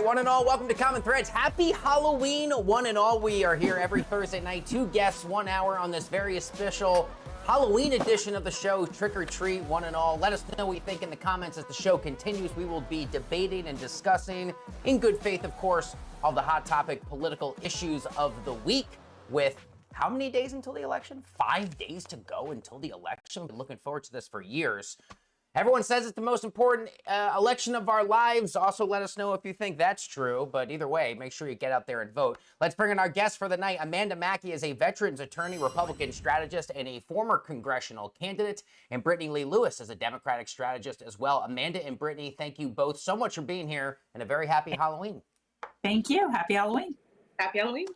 One and all, welcome to Common Threads. Happy Halloween, one and all. We are here every Thursday night, 2 guests, 1 hour on this very special Halloween edition of the show, Trick or Treat, one and all. Let us know what you think in the comments as the show continues. We will be debating and discussing, in good faith, of course, all the hot topic political issues of the week with how many days until the election? 5 days to go until the election. Been looking forward to this for years. Everyone says it's the most important election of our lives. Also, let us know if you think that's true. But either way, make sure you get out there and vote. Let's bring in our guest for the night. Amanda Makki is a veterans attorney, Republican strategist, and a former congressional candidate. And Brittany Lee Lewis is a Democratic strategist as well. Amanda and Brittany, thank you both so much for being here, and a very happy Halloween. Thank you. Happy Halloween. Happy Halloween.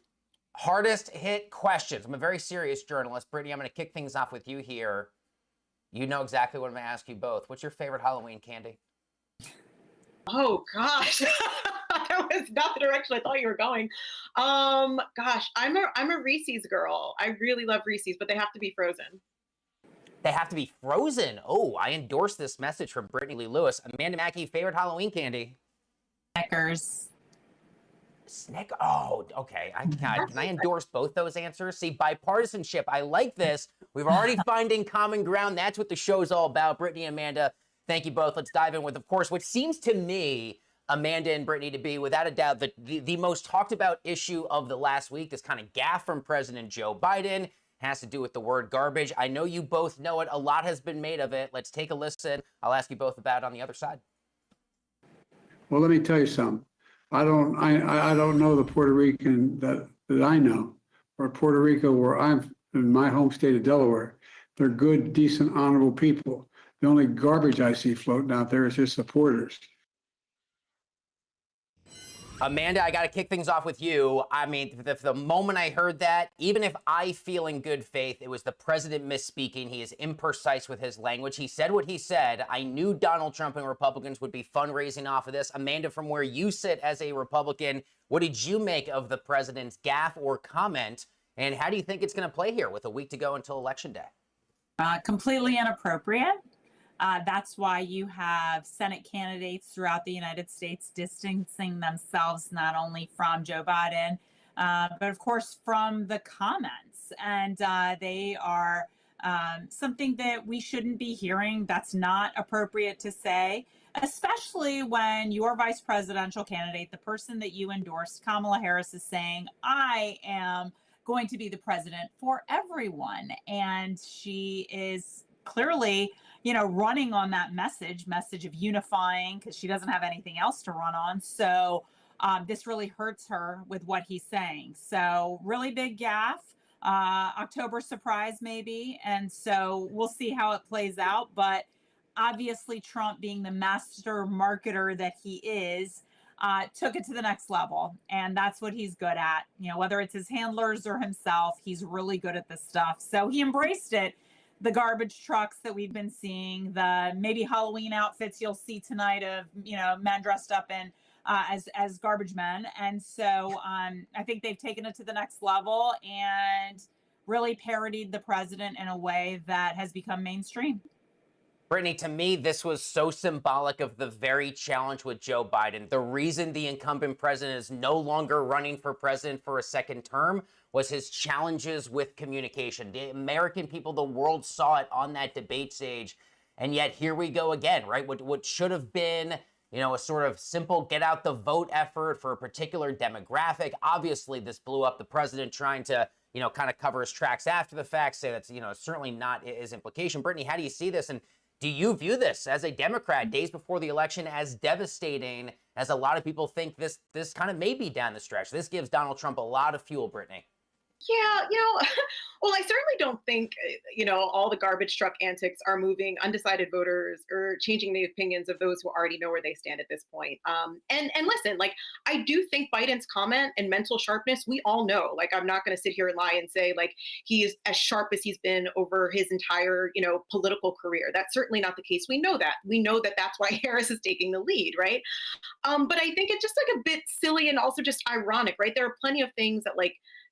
Hardest hit questions. I'm a very serious journalist. Brittany, I'm going to kick things off with you here. You know exactly what I'm going to ask you both. What's your favorite Halloween candy? Oh, gosh. That was not the direction I thought you were going. Gosh, I'm a Reese's girl. I really love Reese's, but they have to be frozen. They have to be frozen. Oh, I endorse this message from Brittany Lee Lewis. Amanda Makki, favorite Halloween candy? Snickers. Oh, okay. Can I endorse both those answers? See, bipartisanship. I like this. We're already finding common ground. That's what the show's all about. Brittany and Amanda, thank you both. Let's dive in with, of course, what seems to me, Amanda and Brittany, to be, without a doubt, the most talked about issue of the last week. This kind of gaffe from President Joe Biden has to do with the word garbage. I know you both know it. A lot has been made of it. Let's take a listen. I'll ask you both about it on the other side. Well, let me tell you something. I don't know the Puerto Rican that I know, or Puerto Rico, where I'm in my home state of Delaware. They're good, decent, honorable people. The only garbage I see floating out there is his supporters. Amanda, I got to kick things off with you. I mean, the moment I heard that, even if I feel in good faith, it was the president misspeaking. He is imprecise with his language. He said what he said. I knew Donald Trump and Republicans would be fundraising off of this. Amanda, from where you sit as a Republican, what did you make of the president's gaffe or comment? And how do you think it's going to play here with a week to go until Election Day? Completely inappropriate. That's why you have Senate candidates throughout the United States distancing themselves not only from Joe Biden, but of course from the comments. And they are something that we shouldn't be hearing. That's not appropriate to say, especially when your vice presidential candidate, the person that you endorsed, Kamala Harris, is saying, I am going to be the president for everyone. And she is clearly running on that message of unifying, because she doesn't have anything else to run on. So this really hurts her with what he's saying. So really big gaffe, October surprise maybe. And so we'll see how it plays out. But obviously Trump, being the master marketer that he is, took it to the next level. And that's what he's good at. Whether it's his handlers or himself, he's really good at this stuff. So he embraced it. The garbage trucks that we've been seeing, the maybe Halloween outfits you'll see tonight of, men dressed up in as garbage men. And so I think they've taken it to the next level and really parodied the president in a way that has become mainstream. Brittany, to me, this was so symbolic of the very challenge with Joe Biden. The reason the incumbent president is no longer running for president for a second term was his challenges with communication. The American people, the world saw it on that debate stage. And yet here we go again, right? What should have been, a sort of simple get out the vote effort for a particular demographic. Obviously, this blew up. The president trying to, kind of cover his tracks after the fact, say that's, certainly not his implication. Brittany, how do you see this? And do you view this as a Democrat days before the election as devastating as a lot of people think this kind of may be down the stretch? This gives Donald Trump a lot of fuel, Brittany. Yeah, well, I certainly don't think, all the garbage truck antics are moving undecided voters or changing the opinions of those who already know where they stand at this point. And listen, I do think Biden's comment and mental sharpness, we all know, I'm not going to sit here and lie and say, he is as sharp as he's been over his entire, political career. That's certainly not the case. We know that. We know that that's why Harris is taking the lead, right? But I think it's just a bit silly and also just ironic, right? There are plenty of things that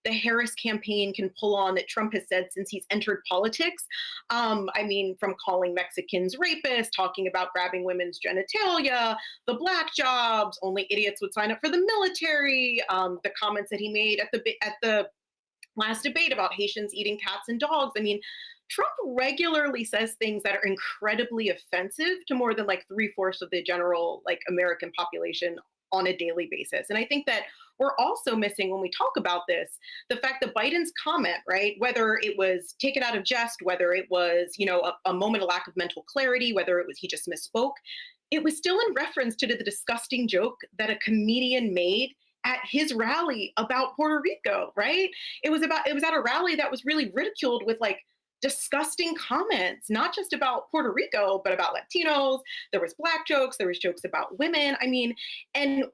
the Harris campaign can pull on that Trump has said since he's entered politics. From calling Mexicans rapists, talking about grabbing women's genitalia, the black jobs, only idiots would sign up for the military, the comments that he made at the last debate about Haitians eating cats and dogs. Trump regularly says things that are incredibly offensive to more than 3/4 of the general American population on a daily basis. And I think that we're also missing, when we talk about this, the fact that Biden's comment, right, whether it was taken out of jest, whether it was, a moment of lack of mental clarity, whether it was he just misspoke, it was still in reference to the disgusting joke that a comedian made at his rally about Puerto Rico, right? It was at a rally that was really ridiculed with disgusting comments, not just about Puerto Rico, but about Latinos. There was black jokes, there was jokes about women. And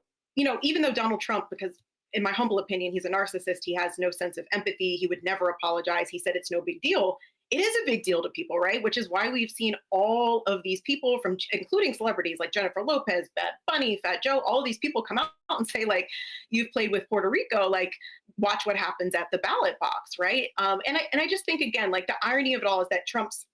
even though Donald Trump, because in my humble opinion, he's a narcissist, he has no sense of empathy, he would never apologize, he said it's no big deal. It is a big deal to people, right? Which is why we've seen all of these people, including celebrities like Jennifer Lopez, Bad Bunny, Fat Joe, all these people come out and say, you've played with Puerto Rico, watch what happens at the ballot box, right? And I just think, again, the irony of it all is that Trump's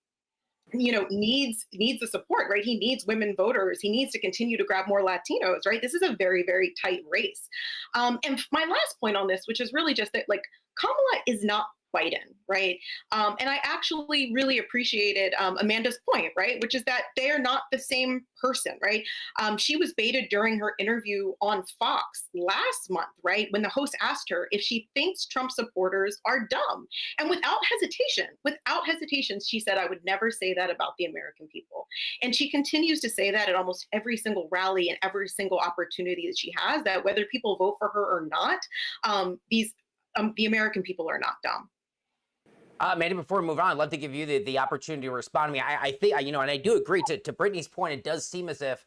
needs the support, right? He needs women voters. He needs to continue to grab more Latinos, right? This is a very, very tight race. And my last point on this, which is really just that, Kamala is not Biden, right? And I actually really appreciated Amanda's point, right? Which is that they are not the same person, right? She was baited during her interview on Fox last month, right? When the host asked her if she thinks Trump supporters are dumb. And without hesitation, she said, I would never say that about the American people. And she continues to say that at almost every single rally and every single opportunity that she has, that whether people vote for her or not, these the American people are not dumb. Mandy, before we move on, I'd love to give you the opportunity to respond to me. I think, and I do agree to Brittany's point, it does seem as if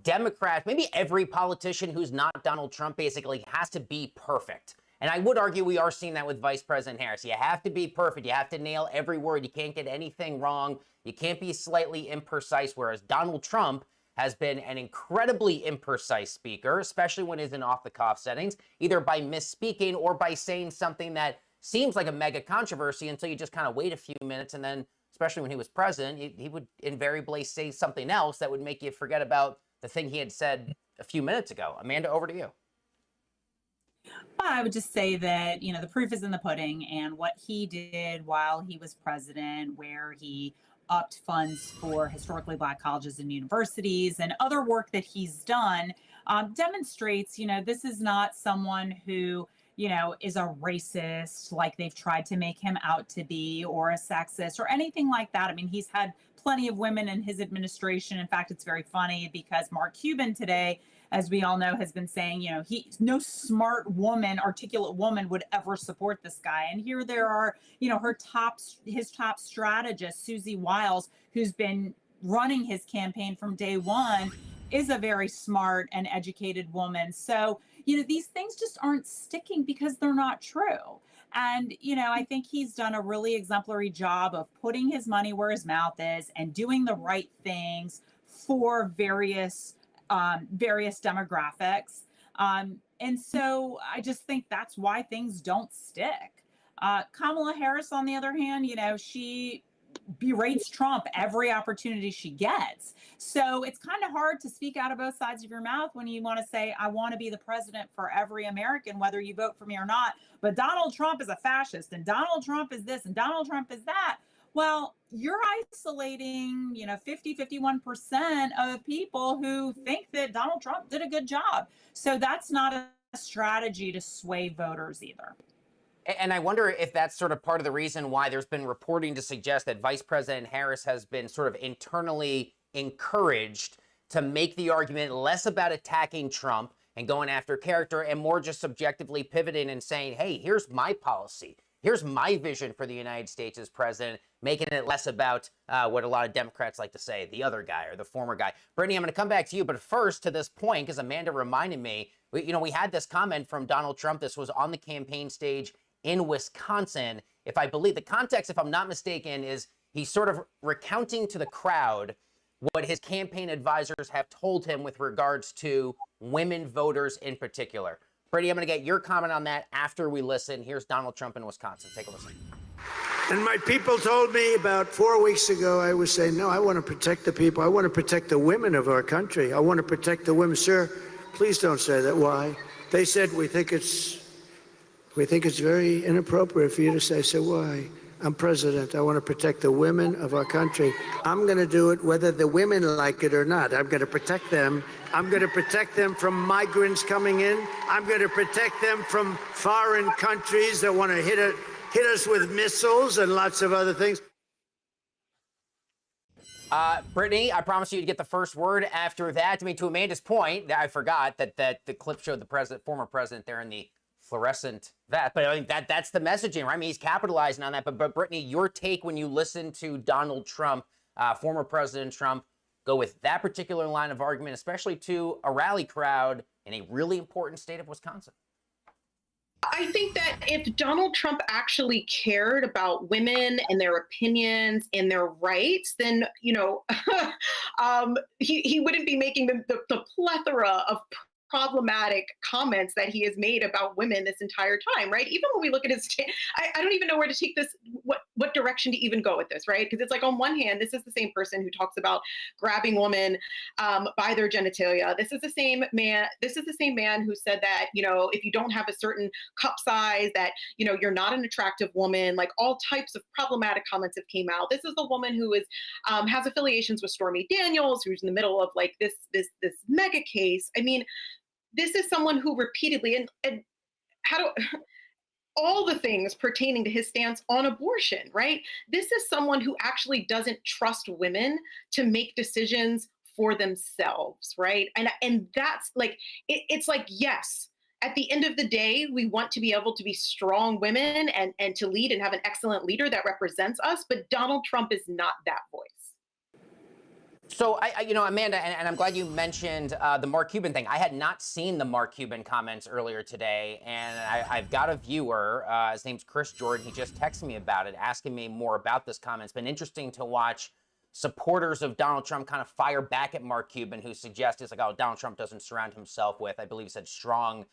Democrats, maybe every politician who's not Donald Trump basically has to be perfect. And I would argue we are seeing that with Vice President Harris. You have to be perfect. You have to nail every word. You can't get anything wrong. You can't be slightly imprecise, whereas Donald Trump has been an incredibly imprecise speaker, especially when he's in off-the-cuff settings, either by misspeaking or by saying something that seems like a mega controversy until you just kind of wait a few minutes. And then, especially when he was president, he would invariably say something else that would make you forget about the thing he had said a few minutes ago. Amanda, over to you. I would just say that, the proof is in the pudding, and what he did while he was president, where he upped funds for historically Black colleges and universities and other work that he's done, demonstrates, this is not someone who, is a racist, like they've tried to make him out to be, or a sexist or anything like that. I mean, he's had plenty of women in his administration. In fact, it's very funny because Mark Cuban today, as we all know, has been saying, no smart woman, articulate woman would ever support this guy. And here there are, his top strategist, Susie Wiles, who's been running his campaign from day one, is a very smart and educated woman. So, these things just aren't sticking because they're not true. And, I think he's done a really exemplary job of putting his money where his mouth is and doing the right things for various demographics. And so I just think that's why things don't stick. Kamala Harris, on the other hand, she berates Trump every opportunity she gets. So it's kind of hard to speak out of both sides of your mouth when you want to say, I want to be the president for every American, whether you vote for me or not. But Donald Trump is a fascist, and Donald Trump is this, and Donald Trump is that. Well, you're isolating, 51% of people who think that Donald Trump did a good job. So that's not a strategy to sway voters either. And I wonder if that's sort of part of the reason why there's been reporting to suggest that Vice President Harris has been sort of internally encouraged to make the argument less about attacking Trump and going after character and more just subjectively pivoting and saying, hey, here's my policy. Here's my vision for the United States as president, making it less about what a lot of Democrats like to say, the other guy or the former guy. Brittany, I'm going to come back to you, but first to this point, because Amanda reminded me, we had this comment from Donald Trump. This was on the campaign stage in Wisconsin. If I believe the context, if I'm not mistaken, is he's sort of recounting to the crowd what his campaign advisors have told him with regards to women voters in particular. Brittany, I'm going to get your comment on that after we listen. Here's Donald Trump in Wisconsin. Take a listen. And my people told me about 4 weeks ago, I was saying, no, I want to protect the people. I want to protect the women of our country. I want to protect the women. Sir, please don't say that. Why? They said, we think it's very inappropriate for you to say, so why? I'm president. I want to protect the women of our country. I'm going to do it whether the women like it or not. I'm going to protect them. I'm going to protect them from migrants coming in. I'm going to protect them from foreign countries that want to hit us with missiles and lots of other things. Brittany, I promise you to get the first word after that. I mean, to Amanda's point, I forgot that the clip showed the former president there in the fluorescent vest. But I mean, that's the messaging, right? I mean, he's capitalizing on that. But Brittany, your take when you listen to Donald Trump, former President Trump, go with that particular line of argument, especially to a rally crowd in a really important state of Wisconsin. I think that if Donald Trump actually cared about women and their opinions and their rights, then, he wouldn't be making the plethora of problematic comments that he has made about women this entire time, right? Even when we look at his, I don't even know where to take this, what direction to even go with this, right? Because it's like, on one hand, this is the same person who talks about grabbing women by their genitalia. This is the same man who said that, if you don't have a certain cup size, that, you're not an attractive woman. Like, all types of problematic comments have came out. This is the woman who is has affiliations with Stormy Daniels, who's in the middle of like this mega case. I mean, this is someone who repeatedly and all the things pertaining to his stance on abortion, right? This is someone who actually doesn't trust women to make decisions for themselves, right? And that's like, it's like, yes, at the end of the day, we want to be able to be strong women and to lead and have an excellent leader that represents us. But Donald Trump is not that voice. So, Amanda, and I'm glad you mentioned the Mark Cuban thing. I had not seen the Mark Cuban comments earlier today, and I've got a viewer. His name's Chris Jordan. He just texted me about it, asking me more about this comment. It's been interesting to watch supporters of Donald Trump kind of fire back at Mark Cuban, who suggests it's like, oh, Donald Trump doesn't surround himself with, I believe he said, strong,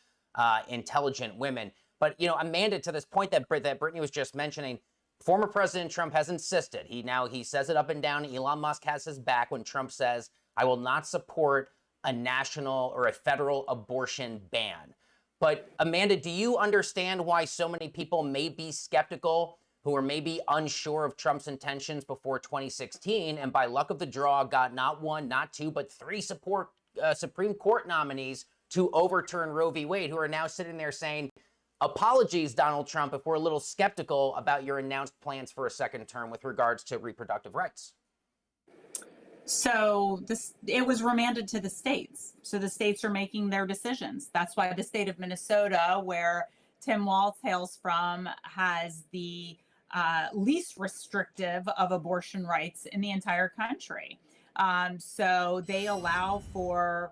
intelligent women. But, Amanda, to this point that Brittany was just mentioning, former President Trump has insisted. He says it up and down. Elon Musk has his back when Trump says, I will not support a national or a federal abortion ban. But Amanda, do you understand why so many people may be skeptical, who are maybe unsure of Trump's intentions before 2016, and by luck of the draw got not one, not two, but three Supreme Court nominees to overturn Roe v. Wade, who are now sitting there saying, apologies, Donald Trump, if we're a little skeptical about your announced plans for a second term with regards to reproductive rights? So it was remanded to the states. So the states are making their decisions. That's why the state of Minnesota, where Tim Walz hails from, has the least restrictive of abortion rights in the entire country. So they allow for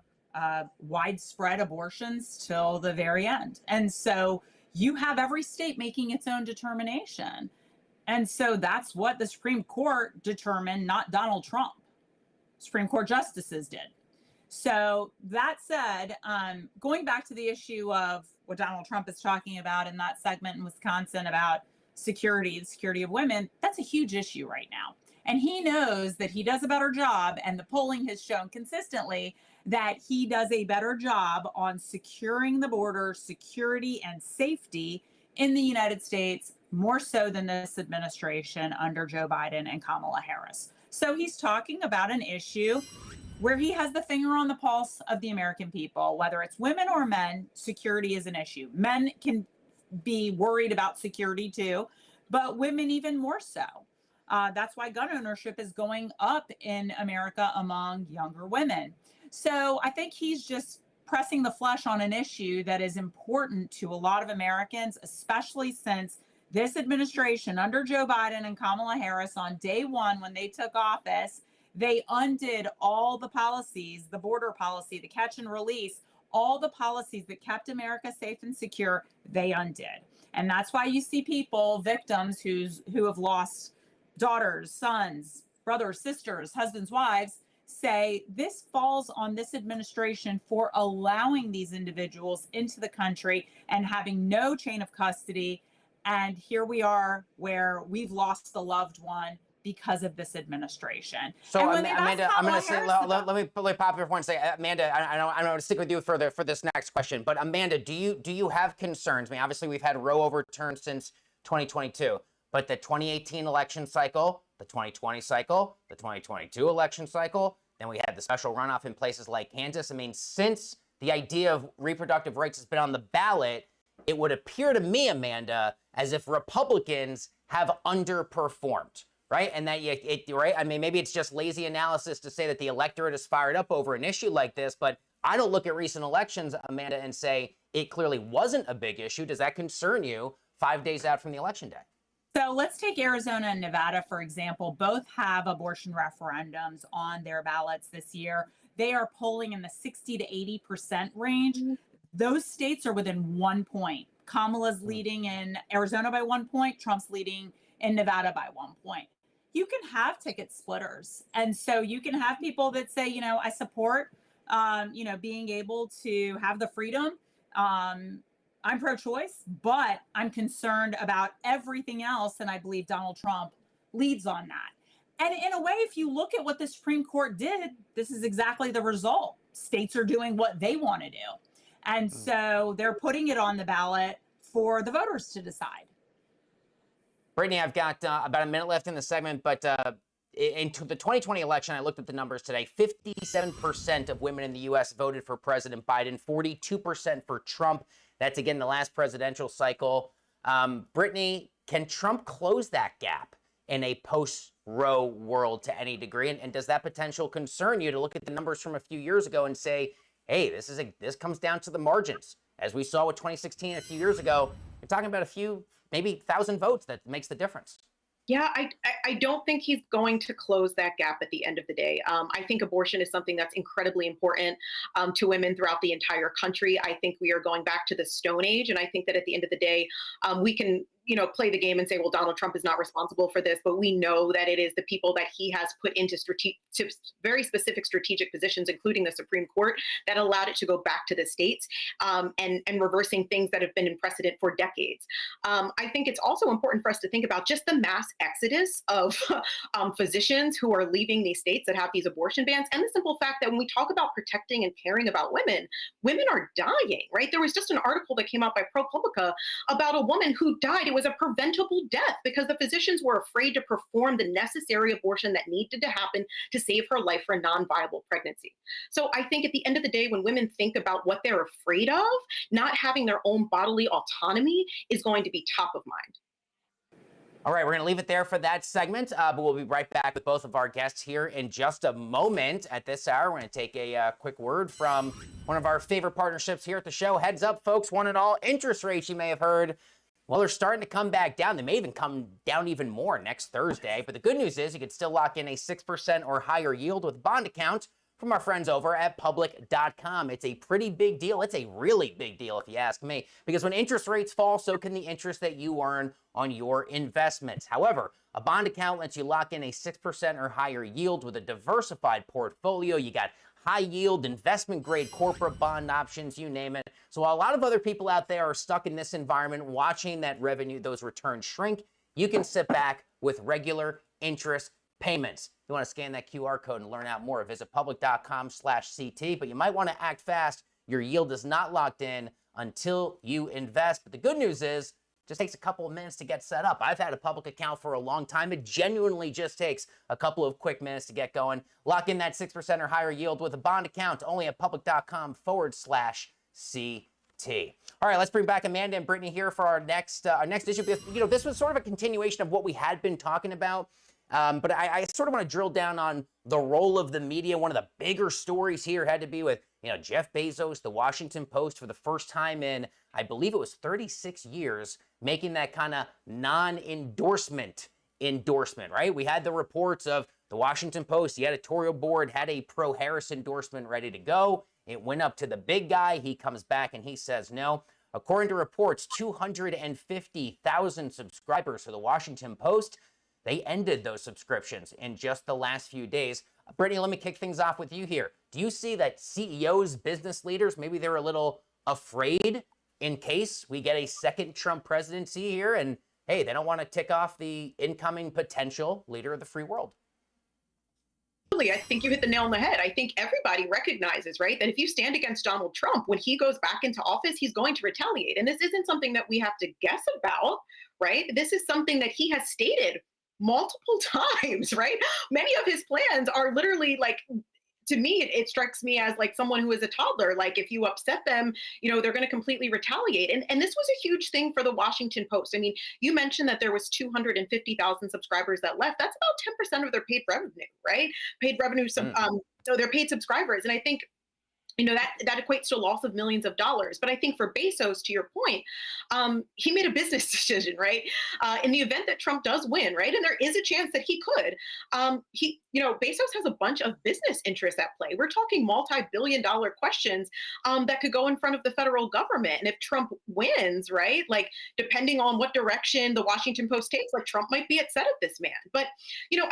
widespread abortions till the very end. And so you have every state making its own determination. And so that's what the Supreme Court determined, not Donald Trump. Supreme Court justices did. So that said, going back to the issue of what Donald Trump is talking about in that segment in Wisconsin about the security of women, that's a huge issue right now. And he knows that he does a better job, and the polling has shown consistently that he does a better job on securing the border, security and safety in the United States, more so than this administration under Joe Biden and Kamala Harris. So he's talking about an issue where he has the finger on the pulse of the American people. Whether it's women or men, security is an issue. Men can be worried about security too, but women even more so. That's why gun ownership is going up in America among younger women. So I think he's just pressing the flesh on an issue that is important to a lot of Americans, especially since this administration under Joe Biden and Kamala Harris on day one, when they took office, they undid all the policies, the border policy, the catch and release, all the policies that kept America safe and secure, they undid. And that's why you see people, victims who have lost daughters, sons, brothers, sisters, husbands, wives, say this falls on this administration for allowing these individuals into the country and having no chain of custody. And here we are where we've lost a loved one because of this administration. So Amanda, I'm going to say, let me pop here for one second. Amanda, I don't want to stick with you for this next question, but Amanda, do you have concerns? I mean, obviously we've had Roe overturned since 2022, but the 2018 election cycle, the 2020 cycle, the 2022 election cycle, then we had the special runoff in places like Kansas. I mean, since the idea of reproductive rights has been on the ballot, it would appear to me, Amanda, as if Republicans have underperformed, right? And that right? I mean, maybe it's just lazy analysis to say that the electorate is fired up over an issue like this, but I don't look at recent elections, Amanda, and say it clearly wasn't a big issue. Does that concern you 5 days out from the election day? So let's take Arizona and Nevada, for example. Both have abortion referendums on their ballots this year. They are polling in the 60 to 80% range. Those states are within 1 point. Kamala's leading in Arizona by 1 point. Trump's leading in Nevada by 1 point. You can have ticket splitters. And so you can have people that say, I support, being able to have the freedom. I'm pro-choice, but I'm concerned about everything else. And I believe Donald Trump leads on that. And in a way, if you look at what the Supreme Court did, this is exactly the result. States are doing what they want to do. And so they're putting it on the ballot for the voters to decide. Brittany, I've got about a minute left in the segment, but into the 2020 election, I looked at the numbers today. 57% of women in the U.S. voted for President Biden, 42% for Trump. That's, again, the last presidential cycle. Brittany, can Trump close that gap in a post-Roe world to any degree? And does that potential concern you to look at the numbers from a few years ago and say, hey, this comes down to the margins, as we saw with 2016 a few years ago, you're talking about a few, maybe 1,000 votes that makes the difference. Yeah, I don't think he's going to close that gap at the end of the day. I think abortion is something that's incredibly important to women throughout the entire country. I think we are going back to the Stone Age. And I think that at the end of the day, we can, play the game and say, well, Donald Trump is not responsible for this. But we know that it is the people that he has put into very specific strategic positions, including the Supreme Court, that allowed it to go back to the states and reversing things that have been in precedent for decades. I think it's also important for us to think about just the mass exodus of physicians who are leaving these states that have these abortion bans, and the simple fact that when we talk about protecting and caring about women, women are dying, right? There was just an article that came out by ProPublica about a woman who died. It was a preventable death because the physicians were afraid to perform the necessary abortion that needed to happen to save her life for a non-viable pregnancy. So I think at the end of the day, when women think about what they're afraid of, not having their own bodily autonomy is going to be top of mind. All right, we're going to leave it there for that segment, but we'll be right back with both of our guests here in just a moment. At this hour, we're going to take a quick word from one of our favorite partnerships here at the show. Heads up, folks, one and all, interest rates, you may have heard, well, they're starting to come back down. They may even come down even more next Thursday. But the good news is you can still lock in a 6% or higher yield with a bond account from our friends over at public.com. It's a pretty big deal. It's a really big deal if you ask me, because when interest rates fall, so can the interest that you earn on your investments. However, a bond account lets you lock in a 6% or higher yield with a diversified portfolio. You got high yield, investment grade corporate bond options, you name it. So while a lot of other people out there are stuck in this environment watching that revenue, those returns shrink, you can sit back with regular interest payments. You want to scan that QR code and learn out more, visit public.com/CT, but you might want to act fast. Your yield is not locked in until you invest. But the good news is, it just takes a couple of minutes to get set up. I've had a public account for a long time. It genuinely just takes a couple of quick minutes to get going. Lock in that 6% or higher yield with a bond account only at public.com/CT. All right, let's bring back Amanda and Brittany here for our next issue. This was sort of a continuation of what we had been talking about. But I sort of want to drill down on the role of the media. One of the bigger stories here had to be with, Jeff Bezos, the Washington Post, for the first time in, I believe it was 36 years, making that kind of non-endorsement endorsement, right? We had the reports of the Washington Post, the editorial board had a pro-Harris endorsement ready to go. It went up to the big guy. He comes back and he says no. According to reports, 250,000 subscribers for the Washington Post. They ended those subscriptions in just the last few days. Brittany, let me kick things off with you here. Do you see that CEOs, business leaders, maybe they're a little afraid in case we get a second Trump presidency here, and hey, they don't want to tick off the incoming potential leader of the free world? I think you hit the nail on the head. I think everybody recognizes, right, that if you stand against Donald Trump, when he goes back into office, he's going to retaliate. And this isn't something that we have to guess about, right? This is something that he has stated multiple times, right? Many of his plans are literally like, to me, it strikes me as like someone who is a toddler. Like if you upset them, they're going to completely retaliate. And this was a huge thing for the Washington Post. I mean, you mentioned that there was 250,000 subscribers that left. That's about 10% of their paid revenue, right? Paid revenue, so they're paid subscribers. And I think that equates to a loss of millions of dollars. But I think for Bezos, to your point, he made a business decision, right? In the event that Trump does win, right? And there is a chance that he could. Bezos has a bunch of business interests at play. We're talking multi-billion-dollar questions that could go in front of the federal government. And if Trump wins, right, like depending on what direction the Washington Post takes, like Trump might be upset at this man. But,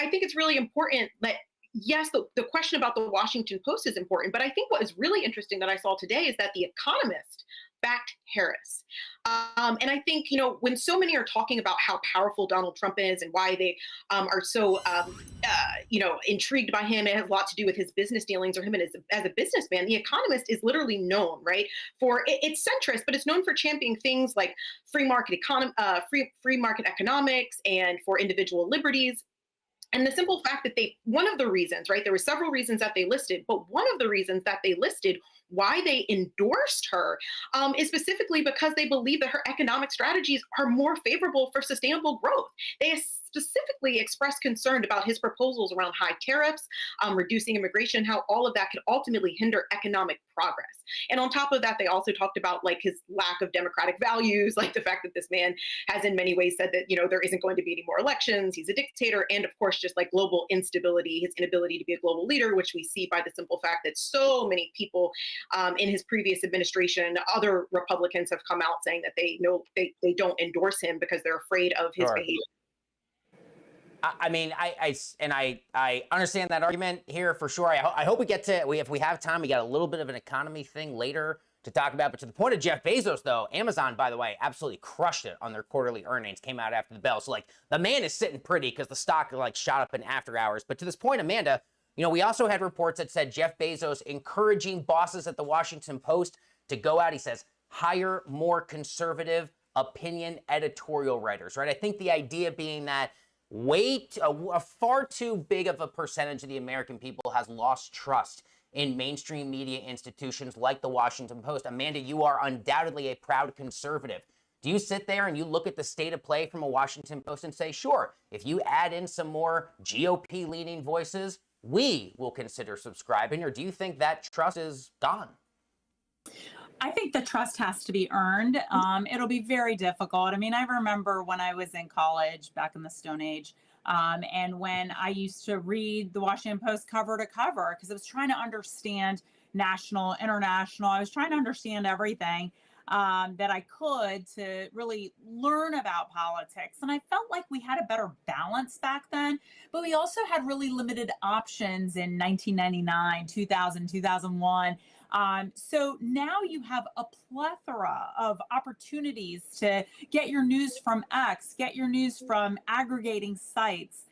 I think it's really important that yes, the question about the Washington Post is important, but I think what is really interesting that I saw today is that The Economist backed Harris. And I think, when so many are talking about how powerful Donald Trump is and why they are so, intrigued by him, it has a lot to do with his business dealings or him as a businessman. The Economist is literally known, right, for it's centrist, but it's known for championing things like free market economics and for individual liberties. And the simple fact that one of the reasons, right, there were several reasons that they listed, but one of the reasons that they listed why they endorsed her is specifically because they believe that her economic strategies are more favorable for sustainable growth. They specifically expressed concern about his proposals around high tariffs, reducing immigration, how all of that could ultimately hinder economic progress. And on top of that, they also talked about like his lack of democratic values, like the fact that this man has in many ways said that, there isn't going to be any more elections, he's a dictator, and of course, just like global instability, his inability to be a global leader, which we see by the simple fact that so many people in his previous administration, other Republicans have come out saying that they don't endorse him because they're afraid of his behavior. I mean, I understand that argument here for sure. I hope we get to, if we have time, we got a little bit of an economy thing later to talk about. But to the point of Jeff Bezos, though, Amazon, by the way, absolutely crushed it on their quarterly earnings, came out after the bell. So, like, the man is sitting pretty because the stock, like, shot up in after hours. But to this point, Amanda, we also had reports that said Jeff Bezos encouraging bosses at the Washington Post to go out, he says, hire more conservative opinion editorial writers, right? I think the idea being that a far too big of a percentage of the American people has lost trust in mainstream media institutions like the Washington Post. Amanda, you are undoubtedly a proud conservative. Do you sit there and you look at the state of play from a Washington Post and say, sure, if you add in some more GOP-leaning voices, we will consider subscribing? Or do you think that trust is gone? I think the trust has to be earned. It'll be very difficult. I mean, I remember when I was in college back in the Stone Age, and when I used to read the Washington Post cover to cover, because I was trying to understand national, international. I was trying to understand everything that I could to really learn about politics. And I felt like we had a better balance back then, but we also had really limited options in 1999, 2000, 2001. So now you have a plethora of opportunities to get your news from X, get your news from aggregating sites.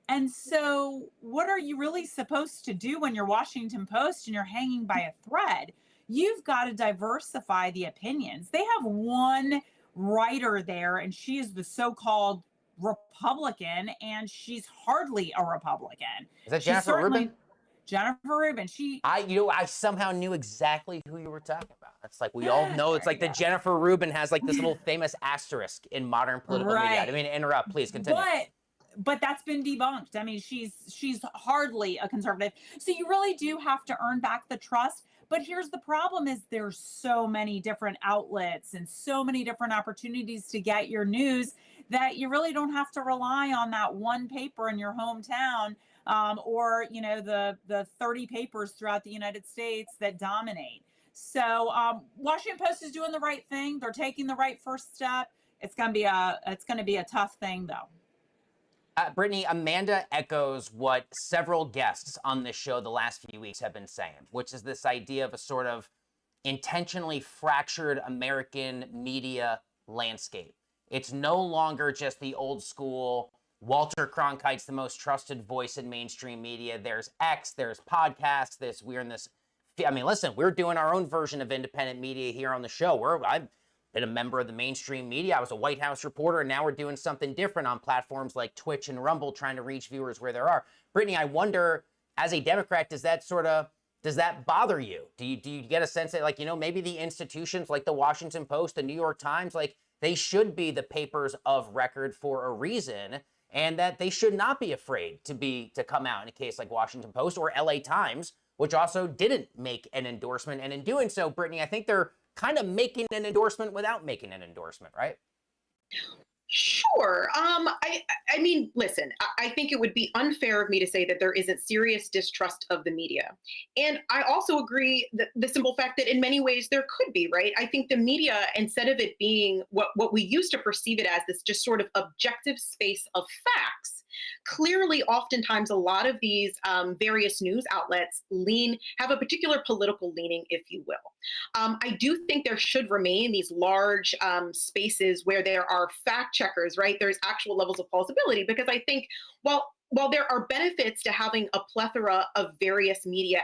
And so what are you really supposed to do when you're Washington Post and you're hanging by a thread? You've got to diversify the opinions. They have one writer there, and she is the so-called Republican, and she's hardly a Republican. Is that Jennifer Rubin? Jennifer Rubin. I somehow knew exactly who you were talking about. It's like we all know. It's like the Jennifer Rubin has like this little famous asterisk in modern political media. I didn't mean to interrupt. Please continue. But that's been debunked. I mean, she's hardly a conservative. So you really do have to earn back the trust. But here's the problem: is there's so many different outlets and so many different opportunities to get your news that you really don't have to rely on that one paper in your hometown. Or, the 30 papers throughout the United States that dominate. So Washington Post is doing the right thing. They're taking the right first step. It's going to be a tough thing, though. Brittany, Amanda echoes what several guests on this show the last few weeks have been saying, which is this idea of a sort of intentionally fractured American media landscape. It's no longer just the old school Walter Cronkite's the most trusted voice in mainstream media. There's X, there's podcasts, we're doing our own version of independent media here on the show. I've been a member of the mainstream media. I was a White House reporter, and now we're doing something different on platforms like Twitch and Rumble, trying to reach viewers where there are. Brittany, I wonder, as a Democrat, does that bother you? Do you get a sense that, maybe the institutions like the Washington Post, the New York Times, they should be the papers of record for a reason, and that they should not be afraid to come out in a case like Washington Post or LA Times, which also didn't make an endorsement. And in doing so, Brittany, I think they're kind of making an endorsement without making an endorsement, right? Sure. I mean, listen, I think it would be unfair of me to say that there isn't serious distrust of the media. And I also agree that the simple fact that in many ways there could be, right? I think the media, instead of it being what we used to perceive it as, this just sort of objective space of facts, clearly, oftentimes, a lot of these various news outlets have a particular political leaning, if you will. I do think there should remain these large spaces where there are fact checkers, right? There's actual levels of plausibility, because I think, well, while there are benefits to having a plethora of various media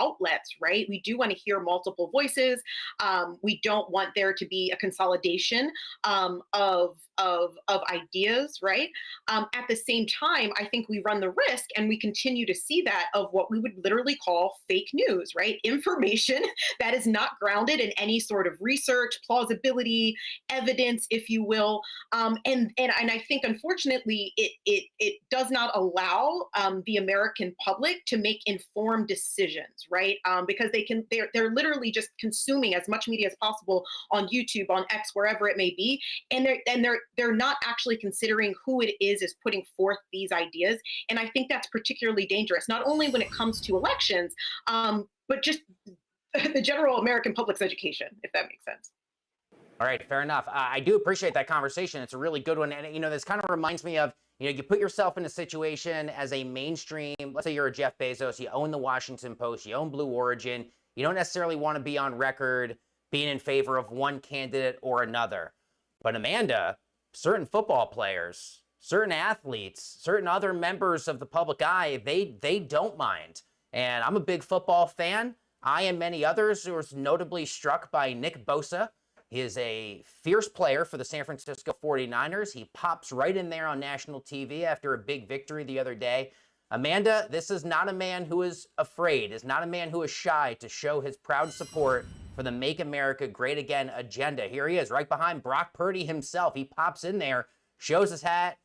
outlets, right? We do want to hear multiple voices. We don't want there to be a consolidation of ideas, right? At the same time, I think we run the risk, and we continue to see that, of what we would literally call fake news, right? Information that is not grounded in any sort of research, plausibility, evidence, if you will. And I think, unfortunately, it does not allow the American public to make informed decisions, right? Because they're literally just consuming as much media as possible on YouTube, on X, wherever it may be, and they're not actually considering who it is putting forth these ideas. And I think that's particularly dangerous, not only when it comes to elections, but just the general American public's education, if that makes sense. All right, fair enough. I do appreciate that conversation. It's a really good one. And, this kind of reminds me of, you put yourself in a situation as a mainstream, let's say you're a Jeff Bezos, you own the Washington Post, you own Blue Origin. You don't necessarily want to be on record being in favor of one candidate or another. But Amanda, certain football players, certain athletes, certain other members of the public eye, they don't mind. And I'm a big football fan. I and many others who were notably struck by Nick Bosa. He is a fierce player for the San Francisco 49ers. He pops right in there on national TV after a big victory the other day. Amanda, this is not a man who is afraid, is not a man who is shy to show his proud support for the Make America Great Again agenda. Here he is, right behind Brock Purdy himself. He pops in there, shows his hat,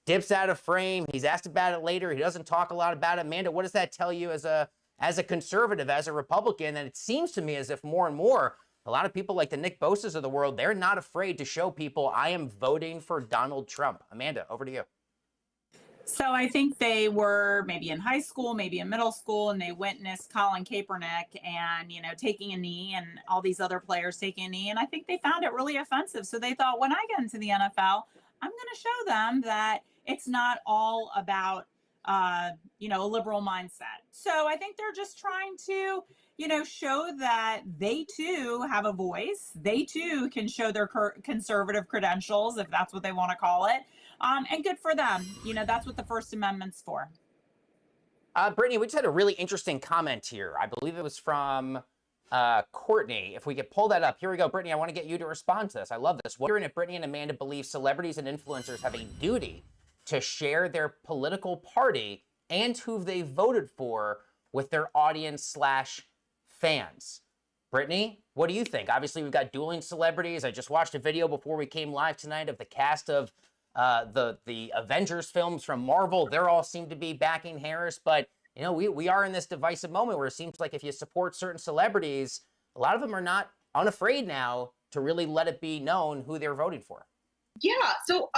dips out of frame. He's asked about it later. He doesn't talk a lot about it. Amanda, what does that tell you as a conservative, as a Republican? And it seems to me as if more and more, a lot of people like the Nick Bosas of the world, they're not afraid to show people, I am voting for Donald Trump. Amanda, over to you. So I think they were maybe in high school, maybe in middle school, and they witnessed Colin Kaepernick and, taking a knee, and all these other players taking a knee. And I think they found it really offensive. So they thought, when I get into the NFL, I'm going to show them that it's not all about, a liberal mindset. So I think they're just trying to, show that they too have a voice. They too can show their conservative credentials, if that's what they want to call it. And good for them. That's what the First Amendment's for. Brittany, we just had a really interesting comment here. I believe it was from Courtney. If we could pull that up. Here we go. Brittany, I want to get you to respond to this. I love this. Wondering if Brittany and Amanda believe celebrities and influencers have a duty to share their political party and who they voted for with their audience/fans. Brittany, what do you think? Obviously, we've got dueling celebrities. I just watched a video before we came live tonight of the cast of the Avengers films from Marvel. They all seem to be backing Harris, but we are in this divisive moment where it seems like if you support certain celebrities, a lot of them are not unafraid now to really let it be known who they're voting for. Yeah. So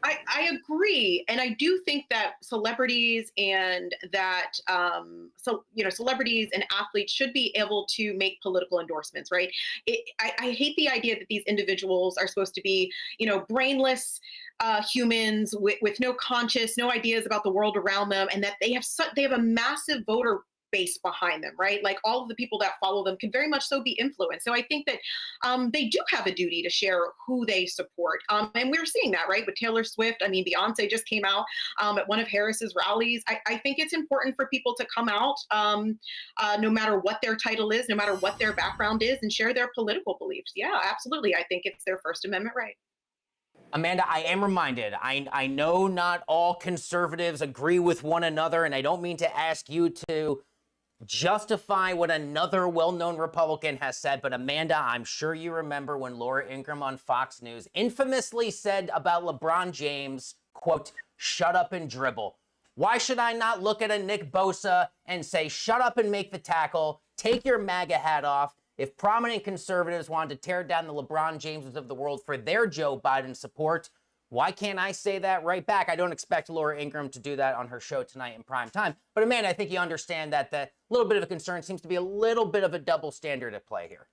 I agree, and I do think that celebrities and celebrities and athletes should be able to make political endorsements, right? I hate the idea that these individuals are supposed to be, brainless humans with no conscience, no ideas about the world around them, and that they have a massive voter base behind them, right? Like, all of the people that follow them can very much so be influenced. So I think that they do have a duty to share who they support. And we're seeing that, right? With Taylor Swift. I mean, Beyonce just came out at one of Harris's rallies. I think it's important for people to come out, no matter what their title is, no matter what their background is, and share their political beliefs. Yeah, absolutely. I think it's their First Amendment right. Amanda, I am reminded, I know not all conservatives agree with one another, and I don't mean to ask you to justify what another well-known Republican has said, but Amanda, I'm sure you remember when Laura Ingraham on Fox News infamously said about LeBron James, quote, "shut up and dribble." Why should I not look at a Nick Bosa and say, shut up and make the tackle, take your MAGA hat off? If prominent conservatives wanted to tear down the LeBron Jameses of the world for their Joe Biden support, why can't I say that right back? I don't expect Laura Ingraham to do that on her show tonight in prime time. But Amanda, I think you understand that the little bit of a concern seems to be a little bit of a double standard at play here.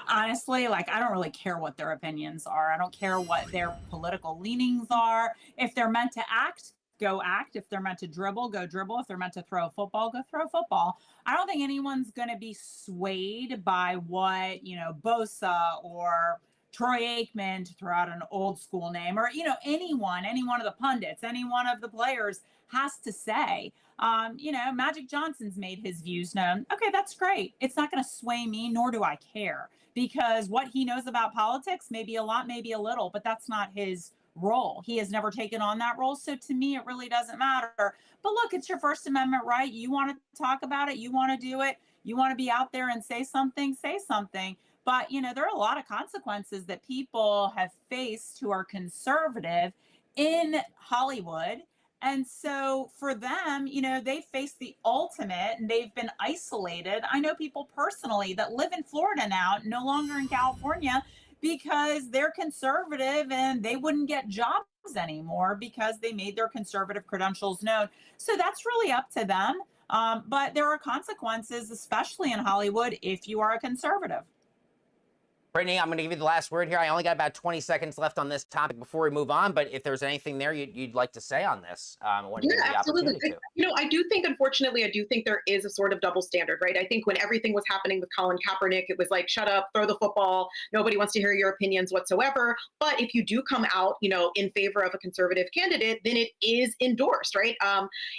Honestly, I don't really care what their opinions are. I don't care what their political leanings are. If they're meant to act, go act. If they're meant to dribble, go dribble. If they're meant to throw a football, go throw a football. I don't think anyone's going to be swayed by what, Bosa or Troy Aikman, to throw out an old school name, or, any one of the pundits, any one of the players has to say. Magic Johnson's made his views known. Okay, that's great. It's not going to sway me, nor do I care, because what he knows about politics, maybe a lot, maybe a little, but that's not his role. He has never taken on that role. So to me, it really doesn't matter. But look, it's your First Amendment right. You want to talk about it. You want to do it. You want to be out there and say something, say something. But, there are a lot of consequences that people have faced who are conservative in Hollywood. And so for them, they face the ultimate and they've been isolated. I know people personally that live in Florida now, no longer in California, because they're conservative and they wouldn't get jobs anymore because they made their conservative credentials known. So that's really up to them. But there are consequences, especially in Hollywood, if you are a conservative. Brittany, I'm going to give you the last word here. I only got about 20 seconds left on this topic before we move on, but if there's anything there you'd like to say on this, I want to give you the absolutely. opportunity to. I do think, unfortunately, there is a sort of double standard, right? I think when everything was happening with Colin Kaepernick, it was like, shut up, throw the football. Nobody wants to hear your opinions whatsoever. But if you do come out, in favor of a conservative candidate, then it is endorsed, right?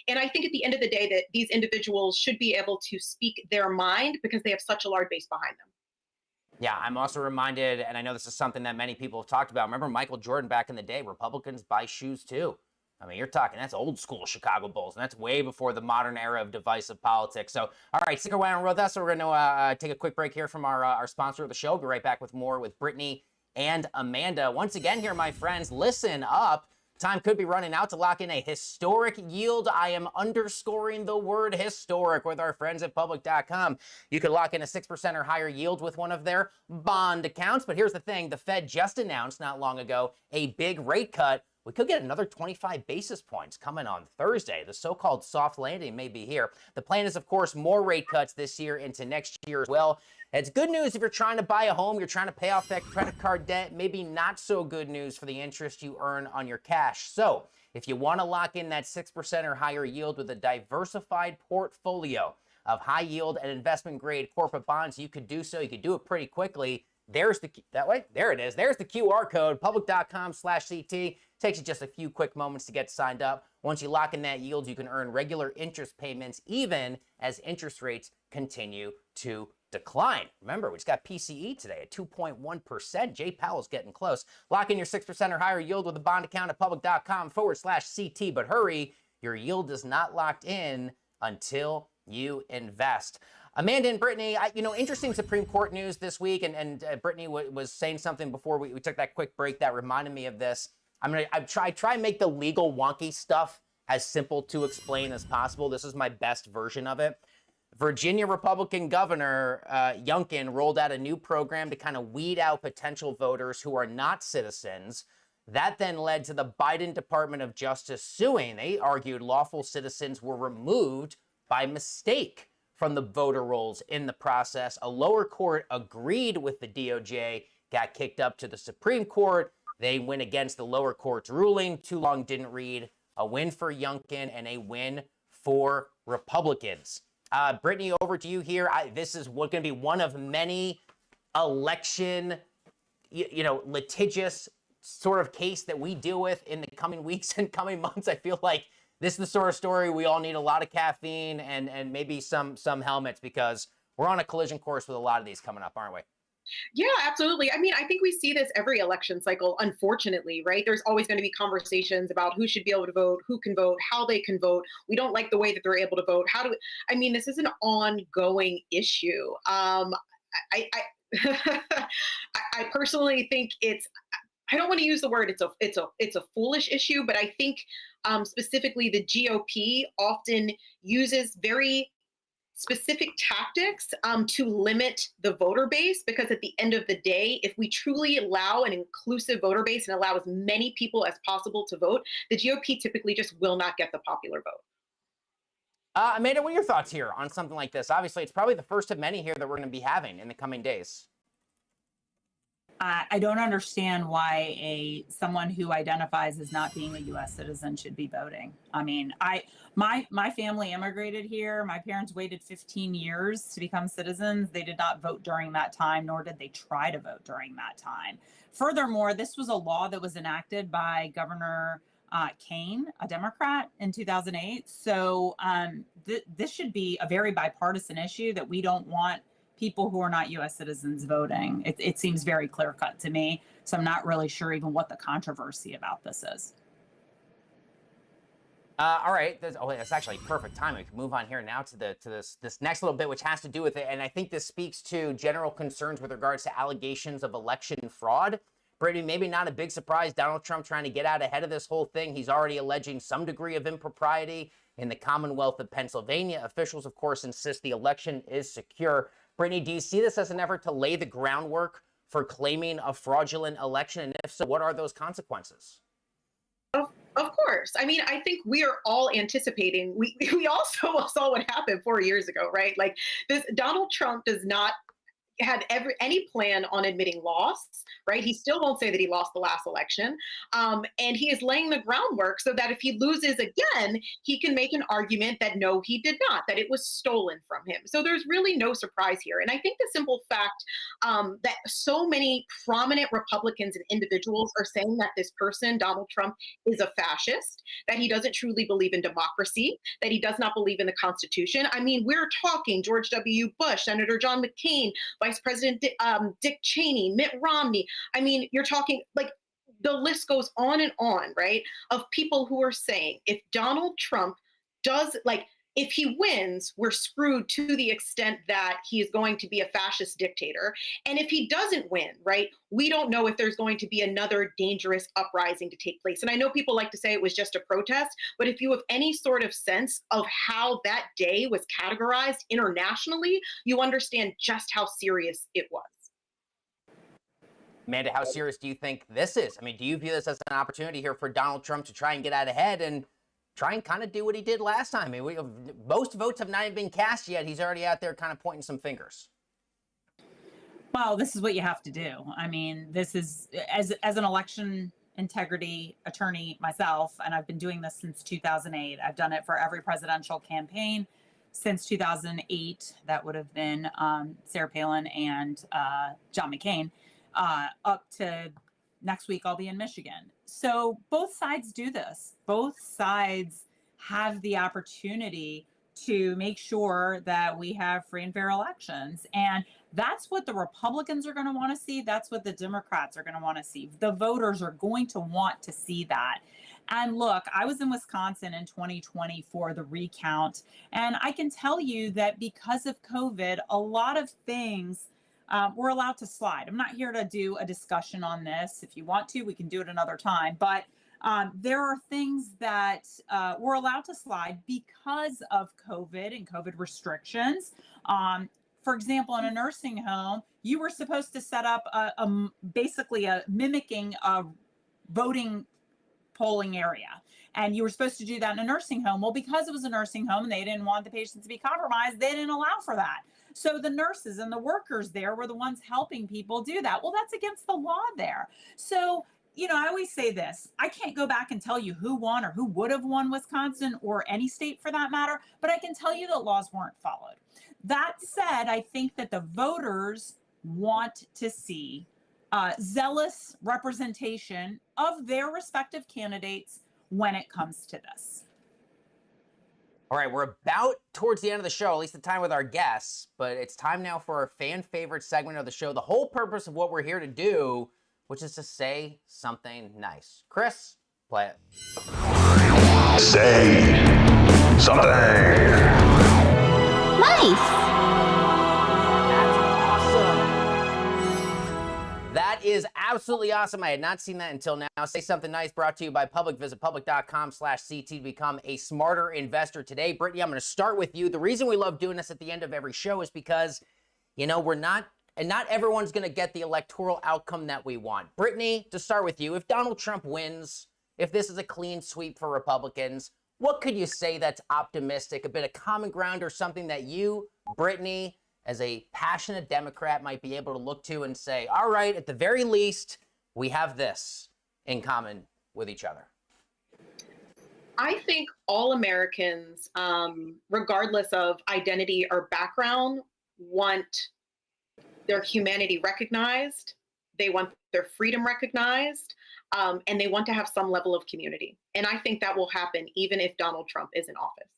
And I think at the end of the day that these individuals should be able to speak their mind because they have such a large base behind them. Yeah, I'm also reminded, and I know this is something that many people have talked about. Remember Michael Jordan back in the day? Republicans buy shoes too. I mean, you're talking, that's old school Chicago Bulls, and that's way before the modern era of divisive politics. So, all right, stick around with us. We're going to take a quick break here from our sponsor of the show. We'll be right back with more with Brittany and Amanda. Once again here, my friends, listen up. Time could be running out to lock in a historic yield. I am underscoring the word historic with our friends at public.com. You could lock in a 6% or higher yield with one of their bond accounts. But here's the thing. The Fed just announced not long ago a big rate cut. We could get another 25 basis points coming on Thursday. The so-called soft landing may be here. The plan is, of course, more rate cuts this year into next year as well. It's good news if you're trying to buy a home, you're trying to pay off that credit card debt. Maybe not so good news for the interest you earn on your cash. So if you want to lock in that 6% or higher yield with a diversified portfolio of high yield and investment grade corporate bonds, you could do so. You could do it pretty quickly. There it is. There's the QR code, public.com/CT. Takes you just a few quick moments to get signed up. Once you lock in that yield, you can earn regular interest payments even as interest rates continue to decline. Remember, we just got PCE today at 2.1%. Jay Powell's getting close. Lock in your 6% or higher yield with a bond account at public.com/CT. But hurry, your yield is not locked in until you invest. Amanda and Brittany, interesting Supreme Court news this week. And Brittany was saying something before we took that quick break that reminded me of this. I try and make the legal wonky stuff as simple to explain as possible. This is my best version of it. Virginia Republican Governor Youngkin rolled out a new program to kind of weed out potential voters who are not citizens. That then led to the Biden Department of Justice suing. They argued lawful citizens were removed by mistake from the voter rolls in the process. A lower court agreed with the DOJ, got kicked up to the Supreme Court. They went against the lower court's ruling. Too long didn't read. A win for Youngkin and a win for Republicans. Brittany, over to you here. This is going to be one of many election, litigious sort of case that we deal with in the coming weeks and coming months. I feel like this is the sort of story we all need a lot of caffeine and maybe some helmets because we're on a collision course with a lot of these coming up, aren't we? Yeah, absolutely. I mean, I think we see this every election cycle, unfortunately, right? There's always going to be conversations about who should be able to vote, who can vote, how they can vote. We don't like the way that they're able to vote. This is an ongoing issue. I I personally think I don't want to use the word it's a foolish issue, but I think specifically the GOP often uses very specific tactics to limit the voter base, because at the end of the day, if we truly allow an inclusive voter base and allow as many people as possible to vote, the GOP typically just will not get the popular vote. Amanda, what are your thoughts here on something like this? Obviously, it's probably the first of many here that we're going to be having in the coming days. I don't understand why someone who identifies as not being a U.S. citizen should be voting. I mean, my family immigrated here. My parents waited 15 years to become citizens. They did not vote during that time, nor did they try to vote during that time. Furthermore, this was a law that was enacted by Governor Kane, a Democrat, in 2008. So this should be a very bipartisan issue that we don't want people who are not U.S. citizens voting. It seems very clear cut to me. So I'm not really sure even what the controversy about this is. All right, that's actually perfect timing. We can move on here now to this next little bit, which has to do with it, and I think this speaks to general concerns with regards to allegations of election fraud. Brittany, maybe not a big surprise, Donald Trump trying to get out ahead of this whole thing. He's already alleging some degree of impropriety in the Commonwealth of Pennsylvania. Officials, of course, insist the election is secure. Brittany, do you see this as an effort to lay the groundwork for claiming a fraudulent election? And if so, what are those consequences? Of course. I mean, I think we are all anticipating. We also saw what happened 4 years ago, right? Like this, Donald Trump does not have any plan on admitting loss, right? He still won't say that he lost the last election. And he is laying the groundwork so that if he loses again, he can make an argument that no, he did not, that it was stolen from him. So there's really no surprise here. And I think the simple fact that so many prominent Republicans and individuals are saying that this person, Donald Trump, is a fascist, that he doesn't truly believe in democracy, that he does not believe in the Constitution. I mean, we're talking George W. Bush, Senator John McCain, Vice President Dick Cheney, Mitt Romney. I mean, you're talking like the list goes on, right? Of people who are saying if Donald Trump does, like, if he wins, we're screwed to the extent that he is going to be a fascist dictator. And if he doesn't win, right, we don't know if there's going to be another dangerous uprising to take place. And I know people like to say it was just a protest, but if you have any sort of sense of how that day was categorized internationally, you understand just how serious it was. Amanda, how serious do you think this is? I mean, do you view this as an opportunity here for Donald Trump to try and get out ahead and try and kind of do what he did last time? I mean, most votes have not even been cast yet. He's already out there kind of pointing some fingers. Well, this is what you have to do. I mean, this is, as an election integrity attorney myself, and I've been doing this since 2008. I've done it for every presidential campaign since 2008. That would have been Sarah Palin and John McCain. Up to next week, I'll be in Michigan. So both sides do this. Both sides have the opportunity to make sure that we have free and fair elections. And that's what the Republicans are going to want to see. That's what the Democrats are going to want to see. The voters are going to want to see that. And look, I was in Wisconsin in 2020 for the recount. And I can tell you that because of COVID, a lot of things we're allowed to slide. I'm not here to do a discussion on this. If you want to, we can do it another time. But there are things that we're allowed to slide because of COVID and COVID restrictions. For example, in a nursing home, you were supposed to set up basically mimicking a voting polling area. And you were supposed to do that in a nursing home. Well, because it was a nursing home and they didn't want the patients to be compromised, they didn't allow for that. So the nurses and the workers there were the ones helping people do that. Well, that's against the law there. So, you know, I always say this, I can't go back and tell you who won or who would have won Wisconsin or any state for that matter, but I can tell you that laws weren't followed. That said, I think that the voters want to see zealous representation of their respective candidates when it comes to this. All right, we're about towards the end of the show, at least the time with our guests, but it's time now for our fan favorite segment of the show. The whole purpose of what we're here to do, which is to say something nice. Chris, play it. Say something nice. That is absolutely awesome. I had not seen that until now. Say Something Nice brought to you by Public. Visit public.com/CT to become a smarter investor today. Brittany, I'm going to start with you. The reason we love doing this at the end of every show is because, you know, not everyone's going to get the electoral outcome that we want. Brittany, to start with you, if Donald Trump wins, if this is a clean sweep for Republicans, what could you say that's optimistic, a bit of common ground or something that you, Brittany, as a passionate Democrat might be able to look to and say, all right, at the very least, we have this in common with each other? I think all Americans, regardless of identity or background, want their humanity recognized. They want their freedom recognized, and they want to have some level of community. And I think that will happen even if Donald Trump is in office.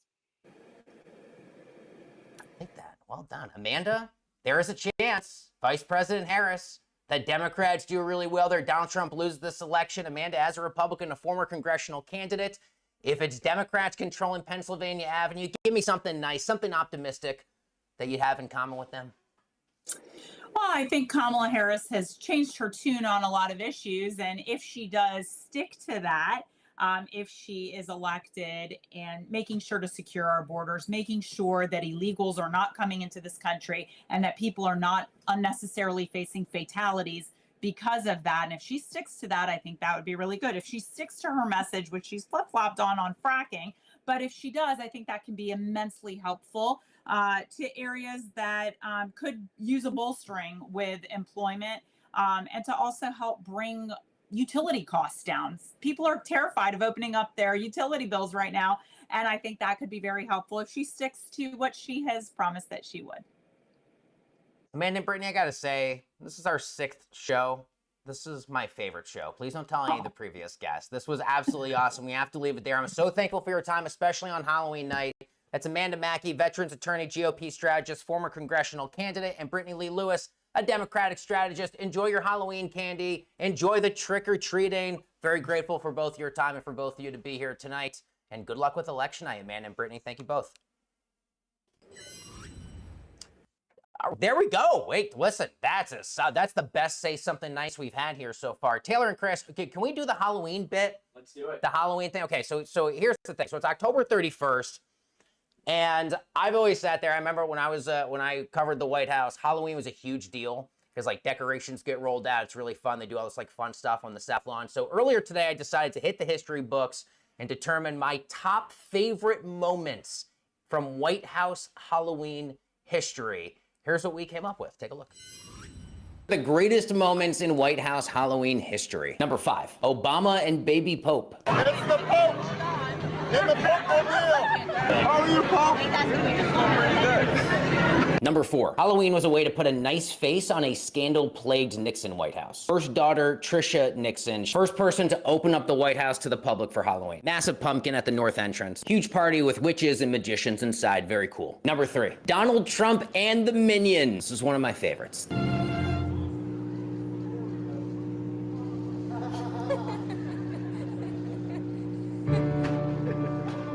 I think that. Well done. Amanda, there is a chance, Vice President Harris, that Democrats do really well there. Donald Trump loses this election. Amanda, as a Republican, a former congressional candidate, if it's Democrats controlling Pennsylvania Avenue, give me something nice, something optimistic that you have in common with them. Well, I think Kamala Harris has changed her tune on a lot of issues. And if she does stick to that, if she is elected, and making sure to secure our borders, making sure that illegals are not coming into this country and that people are not unnecessarily facing fatalities because of that. And if she sticks to that, I think that would be really good. If she sticks to her message, which she's flip-flopped on fracking, but if she does, I think that can be immensely helpful to areas that could use a bolstering with employment, and to also help bring utility costs down. People are terrified of opening up their utility bills right now, and I think that could be very helpful if she sticks to what she has promised that she would. Amanda and Brittany, I gotta say, this is our 6th show. This is my favorite show. Please don't tell any of the previous guests. This was absolutely awesome. We have to leave it there. I'm so thankful for your time, especially on Halloween night. That's Amanda Makki, veterans attorney, GOP strategist, former congressional candidate, and Brittany Lee Lewis, a Democratic strategist. Enjoy your Halloween candy. Enjoy the trick-or-treating. Very grateful for both your time and for both of you to be here tonight. And good luck with election night, Amanda and Brittany. Thank you both. There we go. Wait, listen, that's the best Say Something Nice we've had here so far. Taylor and Chris, okay, can we do the Halloween bit? Let's do it. The Halloween thing. Okay, so here's the thing. So it's October 31st. And I've always sat there. I remember when I covered the White House, Halloween was a huge deal because like decorations get rolled out. It's really fun. They do all this like fun stuff on the South Lawn. So earlier today, I decided to hit the history books and determine my top favorite moments from White House Halloween history. Here's what we came up with. Take a look. The greatest moments in White House Halloween history. Number 5, Obama and Baby Pope. It's the Pope! In the Pope-mobile! How are you, Pope? Number 4, Halloween was a way to put a nice face on a scandal-plagued Nixon White House. First daughter, Tricia Nixon, first person to open up the White House to the public for Halloween. Massive pumpkin at the north entrance. Huge party with witches and magicians inside. Very cool. Number 3, Donald Trump and the Minions. This is one of my favorites.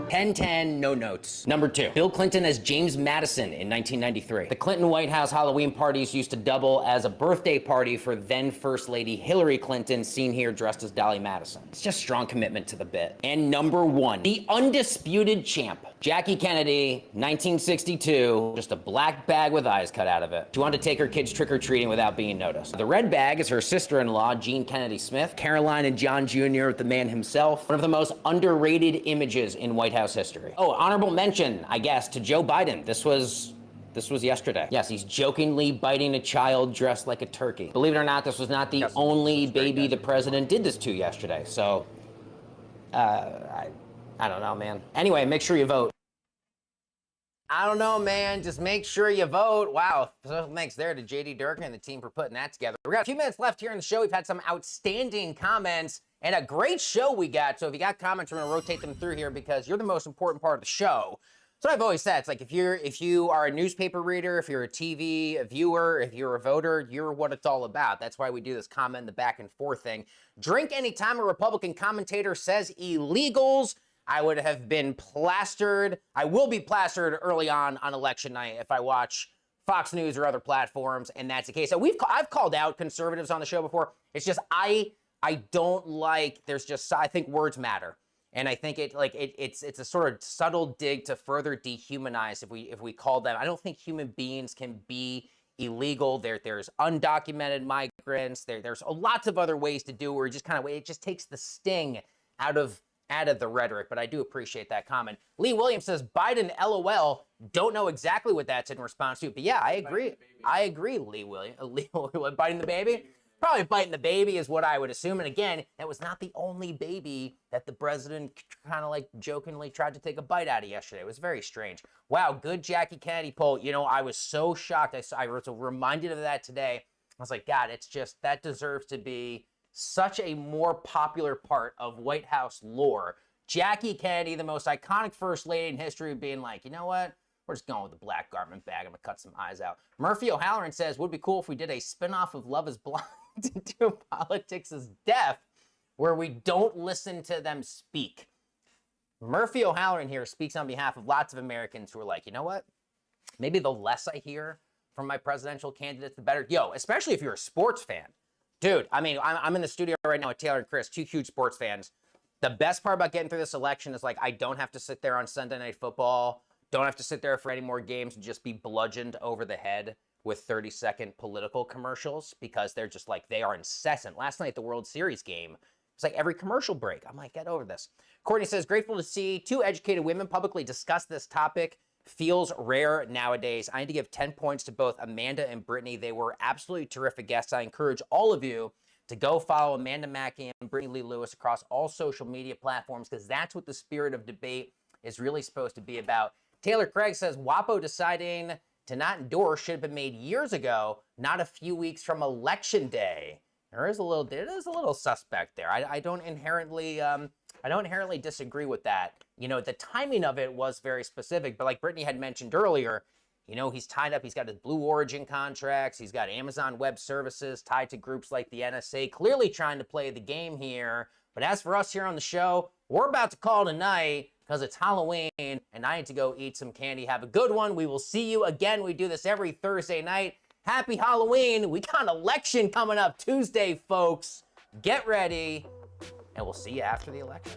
10-10, no notes. Number 2, Bill Clinton as James Madison in 1993. The Clinton White House Halloween parties used to double as a birthday party for then First Lady Hillary Clinton, seen here dressed as Dolly Madison. It's just strong commitment to the bit. And number 1, the undisputed champ, Jackie Kennedy, 1962, just a black bag with eyes cut out of it. She wanted to take her kids trick-or-treating without being noticed. The red bag is her sister-in-law, Jean Kennedy Smith, Caroline and John Jr. with the man himself. One of the most underrated images in White House history. Oh, honorable mention, I guess, to Joe Biden. This was yesterday. Yes, he's jokingly biting a child dressed like a turkey. Believe it or not, this was not the only baby the president did this to yesterday. So, I don't know, man. Anyway, make sure you vote. I don't know, man. Just make sure you vote. Wow. So thanks there to JD Durkin and the team for putting that together. We got a few minutes left here in the show. We've had some outstanding comments and a great show we got. So if you got comments, we're going to rotate them through here because you're the most important part of the show. So I've always said, it's like if you are a newspaper reader, if you're a TV viewer, if you're a voter, you're what it's all about. That's why we do this comment, the back and forth thing. Drink anytime a Republican commentator says illegals. I would have been plastered. I will be plastered early on election night if I watch Fox News or other platforms, and that's the case. So I've called out conservatives on the show before. It's just I don't like. I think words matter, and I think it's a sort of subtle dig to further dehumanize if we call them. I don't think human beings can be illegal. There's undocumented migrants. There's lots of other ways to do where it just takes the sting out of added the rhetoric, but I do appreciate that comment. Lee Williams says, Biden LOL. Don't know exactly what that's in response to, but yeah, I agree. I agree, Lee Williams. Biting the baby? Probably biting the baby is what I would assume. And again, that was not the only baby that the president kind of like jokingly tried to take a bite out of yesterday. It was very strange. Wow, good Jackie Kennedy poll. You know, I was so shocked. I was reminded of that today. I was like, God, it's just, that deserves to be such a more popular part of White House lore. Jackie Kennedy, the most iconic first lady in history, being like, you know what? We're just going with the black garment bag. I'm going to cut some eyes out. Murphy O'Halloran says, would be cool if we did a spinoff of Love is Blind to do Politics is Deaf, where we don't listen to them speak. Murphy O'Halloran here speaks on behalf of lots of Americans who are like, you know what? Maybe the less I hear from my presidential candidates, the better. Yo, especially if you're a sports fan. Dude, I mean, I'm in the studio right now with Taylor and Chris, two huge sports fans. The best part about getting through this election is like, I don't have to sit there on Sunday Night Football, don't have to sit there for any more games and just be bludgeoned over the head with 30-second political commercials, because they're just like, they are incessant. Last night, the World Series game, it's like every commercial break. I'm like, get over this. Courtney says, grateful to see two educated women publicly discuss this topic. Feels rare nowadays. I need to give 10 points to both Amanda and Brittany. They were absolutely terrific guests. I encourage all of you to go follow Amanda Makki and Brittany Lee Lewis across all social media platforms, because that's what the spirit of debate is really supposed to be about. Taylor Craig says, WAPO deciding to not endorse should have been made years ago, not a few weeks from Election Day. There is a little suspect there. I don't inherently disagree with that. You know, the timing of it was very specific, but like Brittany had mentioned earlier, you know, he's tied up. He's got his Blue Origin contracts. He's got Amazon Web Services tied to groups like the NSA, clearly trying to play the game here. But as for us here on the show, we're about to call tonight because it's Halloween and I need to go eat some candy. Have a good one. We will see you again. We do this every Thursday night. Happy Halloween. We got an election coming up Tuesday, folks. Get ready, and we'll see you after the election.